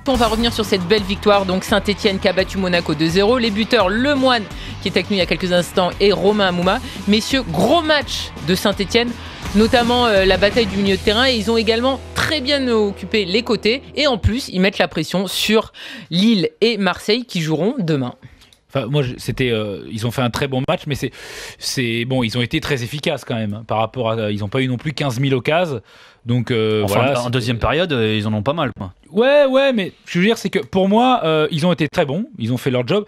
On va revenir sur cette belle victoire, donc Saint-Etienne qui a battu Monaco 2-0. Les buteurs, Lemoine qui est avec nous il y a quelques instants et Romain Amouma. Messieurs, gros match de Saint-Etienne, notamment la bataille du milieu de terrain, et ils ont également très bien occupé les côtés, et en plus ils mettent la pression sur Lille et Marseille qui joueront demain. Enfin, moi, ils ont fait un très bon match, mais c'est bon, ils ont été très efficaces quand même par rapport à, ils n'ont pas eu non plus 15 000 occasions. Donc en deuxième période, ils en ont pas mal, quoi. Ouais, mais je veux dire, c'est que pour moi, ils ont été très bons, ils ont fait leur job.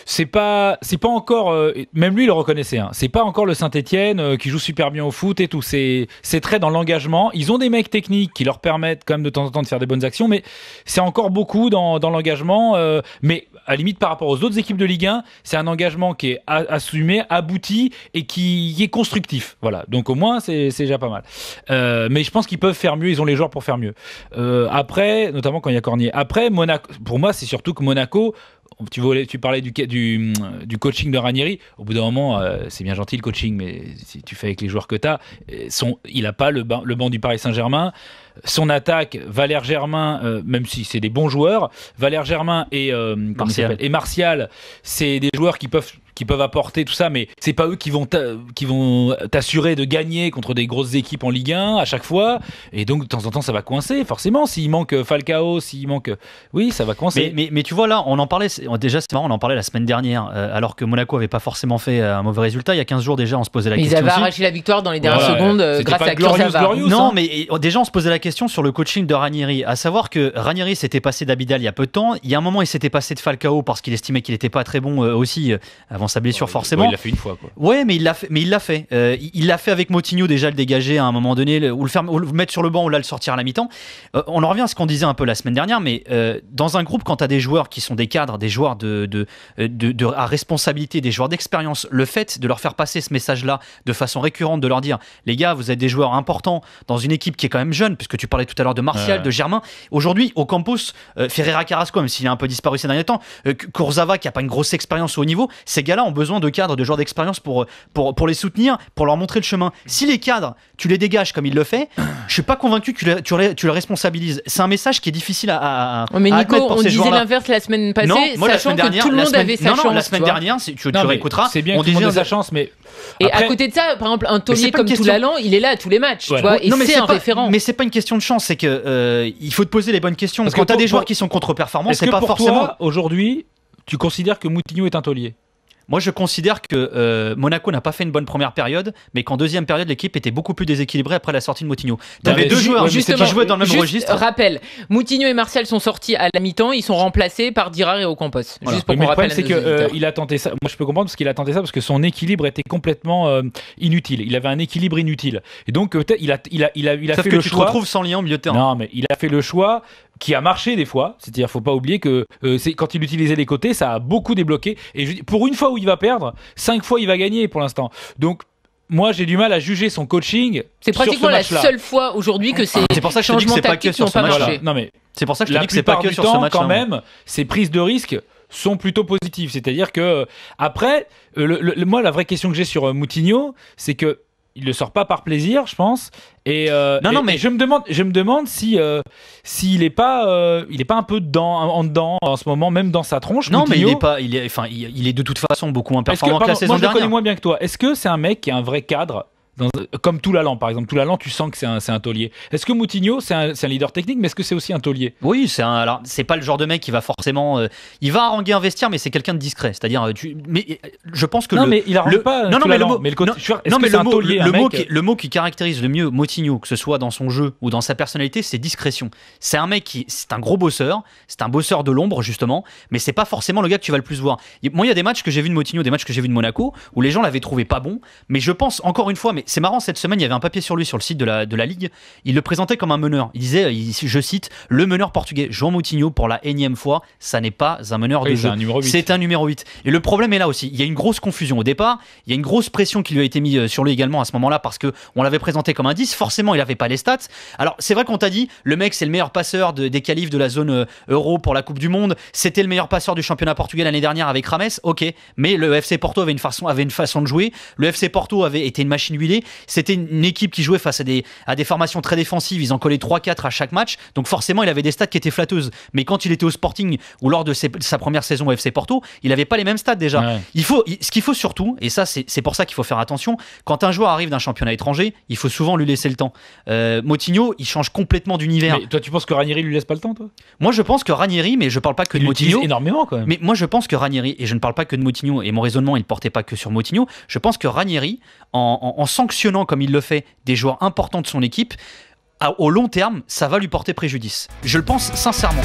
C'est pas encore, même lui il le reconnaissait, hein, c'est pas encore le Saint-Etienne qui joue super bien au foot et tout. C'est très dans l'engagement. Ils ont des mecs techniques qui leur permettent quand même de temps en temps de faire des bonnes actions, mais c'est encore beaucoup dans l'engagement. Mais à la limite, par rapport aux autres équipes de Ligue 1, c'est un engagement qui est assumé, abouti et qui est constructif. Voilà. Donc au moins, c'est déjà pas mal. Mais je pense qu'ils peuvent faire mieux. Ils ont les joueurs pour faire mieux. Après, notamment quand il y a Cornier. Après, Monaco, pour moi, c'est surtout que Monaco. Tu parlais du coaching de Ranieri. Au bout d'un moment, c'est bien gentil le coaching, mais si tu fais avec les joueurs que tu as, il n'a pas le banc du Paris Saint-Germain. Son attaque, Valère Germain, même si c'est des bons joueurs, Valère Germain et Martial, c'est des joueurs qui peuvent apporter tout ça, mais c'est pas eux qui vont t'assurer de gagner contre des grosses équipes en Ligue 1 à chaque fois, et donc de temps en temps ça va coincer forcément. S'il manque Falcao, oui, ça va coincer. Mais tu vois, là on en parlait, déjà c'est marrant, on en parlait la semaine dernière, alors que Monaco avait pas forcément fait un mauvais résultat. Il y a 15 jours déjà, on se posait la question. Ils avaient arraché la victoire dans les dernières secondes grâce à Kurzawa. Non, mais déjà on se posait la question sur le coaching de Ranieri, à savoir que Ranieri s'était passé d'Abidal il y a peu de temps. Il y a un moment il s'était passé de Falcao parce qu'il estimait qu'il n'était pas très bon aussi avant sa blessure, forcément. Il l'a fait une fois, quoi. Ouais, mais il l'a fait. Il l'a fait avec Moutinho, déjà le dégager à un moment donné, ou le mettre sur le banc, ou là le sortir à la mi-temps. On en revient à ce qu'on disait un peu la semaine dernière, mais dans un groupe, quand tu as des joueurs qui sont des cadres, des joueurs à responsabilité, des joueurs d'expérience, le fait de leur faire passer ce message-là de façon récurrente, de leur dire, les gars, vous êtes des joueurs importants dans une équipe qui est quand même jeune, puisque tu parlais tout à l'heure de Martial, de Germain. Aujourd'hui, au Campos, Ferreira Carrasco, même s'il a un peu disparu ces derniers temps, Kurzawa, qui n'a pas une grosse expérience au haut niveau, ces gars-là ont besoin de cadres, de joueurs d'expérience pour les soutenir, pour leur montrer le chemin. Si les cadres, tu les dégages comme il le fait, je suis pas convaincu que tu les responsabilises. C'est un message qui est difficile à mais Nico, admettre pour on ces disait joueurs-là. l'inverse la semaine passée, non, moi, sachant que tout le monde avait sa chance. Non, la semaine dernière, tu réécouteras. C'est bien que tout le monde ait sa chance, mais et après, à côté de ça, par exemple, un taulier comme Toulalan, il est là à tous les matchs, tu vois, et c'est un référent. Mais c'est pas une question de chance, c'est que il faut te poser les bonnes questions. Parce que quand t'as des joueurs qui sont contre-performants, c'est pas forcément. Toi, aujourd'hui, tu considères que Moutinho est un taulier? Moi, je considère que Monaco n'a pas fait une bonne première période, mais qu'en deuxième période, l'équipe était beaucoup plus déséquilibrée après la sortie de Moutinho. T'avais deux joueurs qui jouaient dans le même registre. Rappel, Moutinho et Martial sont sortis à la mi-temps, ils sont remplacés par Dirar et Ocampos. Voilà. Juste pour mais qu'on rappelle. Le problème, c'est qu'il a tenté ça. Moi, je peux comprendre parce qu'il a tenté ça parce que son équilibre était complètement inutile. Il avait un équilibre inutile. Et donc, peut-être, il a Sauf fait que le tu choix. te retrouves sans lien au milieu de terrain. Non, mais il a fait le choix qui a marché des fois. C'est-à-dire, faut pas oublier que quand il utilisait les côtés, ça a beaucoup débloqué. Et pour une fois où il va perdre, 5 fois il va gagner pour l'instant. Donc moi j'ai du mal à juger son coaching. C'est pratiquement la seule fois aujourd'hui que ces changements tactiques n'ont pas marché. Non mais c'est pour ça que je te dis que c'est pas que sur ce match. Quand même, ces prises de risque sont plutôt positives. C'est-à-dire que après, moi la vraie question que j'ai sur Moutinho, c'est que il le sort pas par plaisir, je pense. Et je me demande s'il est pas un peu en dedans en ce moment, même dans sa tronche. Non, Moutinho. mais il est de toute façon beaucoup moins performant que la saison dernière. Moi, je le connais moins bien que toi. Est-ce que c'est un mec qui a un vrai cadre? Comme Toulalan par exemple. Toulalan, tu sens que c'est un taulier. Est-ce que Moutinho c'est un leader technique, mais est-ce que c'est aussi un taulier? Oui, alors c'est pas le genre de mec qui va forcément il va haranguer un vestiaire, mais c'est quelqu'un de discret, c'est-à-dire mais je pense que mais il harangue pas le mot qui caractérise le mieux Moutinho, que ce soit dans son jeu ou dans sa personnalité, c'est discrétion. C'est un mec c'est un gros bosseur, c'est un bosseur de l'ombre justement, mais c'est pas forcément le gars que tu vas le plus voir. Moi, il y a des matchs que j'ai vu de Moutinho, des matchs que j'ai vu de Monaco où les gens l'avaient trouvé pas bon, mais je pense encore une fois, mais c'est marrant, cette semaine il y avait un papier sur lui sur le site de la Ligue, il le présentait comme un meneur. Il disait, je cite, le meneur portugais João Moutinho, pour la énième fois, ça n'est pas un meneur de jeu, c'est un numéro 8. Et le problème est là aussi, il y a une grosse confusion au départ, il y a une grosse pression qui lui a été mise sur lui également à ce moment-là, parce que on l'avait présenté comme un 10, forcément il avait pas les stats. Alors c'est vrai qu'on t'a dit, le mec c'est le meilleur passeur des qualifs de la zone Euro pour la Coupe du Monde, c'était le meilleur passeur du championnat portugais l'année dernière avec Rames, ok, mais le FC Porto avait une façon de jouer, le FC Porto avait été une machine huilée, PSG. C'était une équipe qui jouait face à des formations très défensives. Ils en collaient 3-4 à chaque match. Donc forcément, il avait des stats qui étaient flatteuses. Mais quand il était au Sporting ou lors de sa première saison au FC Porto, il n'avait pas les mêmes stats déjà. Ouais. Ce qu'il faut surtout, et ça c'est pour ça qu'il faut faire attention, quand un joueur arrive d'un championnat étranger, il faut souvent lui laisser le temps. Moutinho, il change complètement d'univers. Mais toi, tu penses que Ranieri lui laisse pas le temps, toi? Moi, je pense que Ranieri, mais je parle pas que de Il l'utilise Moutinho. énormément, quand même. Mais moi, je pense que Ranieri, et je ne parle pas que de Moutinho, et mon raisonnement, il ne portait pas que sur Moutinho, je pense que Ranieri, en sanctionnant comme il le fait des joueurs importants de son équipe, au long terme, ça va lui porter préjudice. Je le pense sincèrement.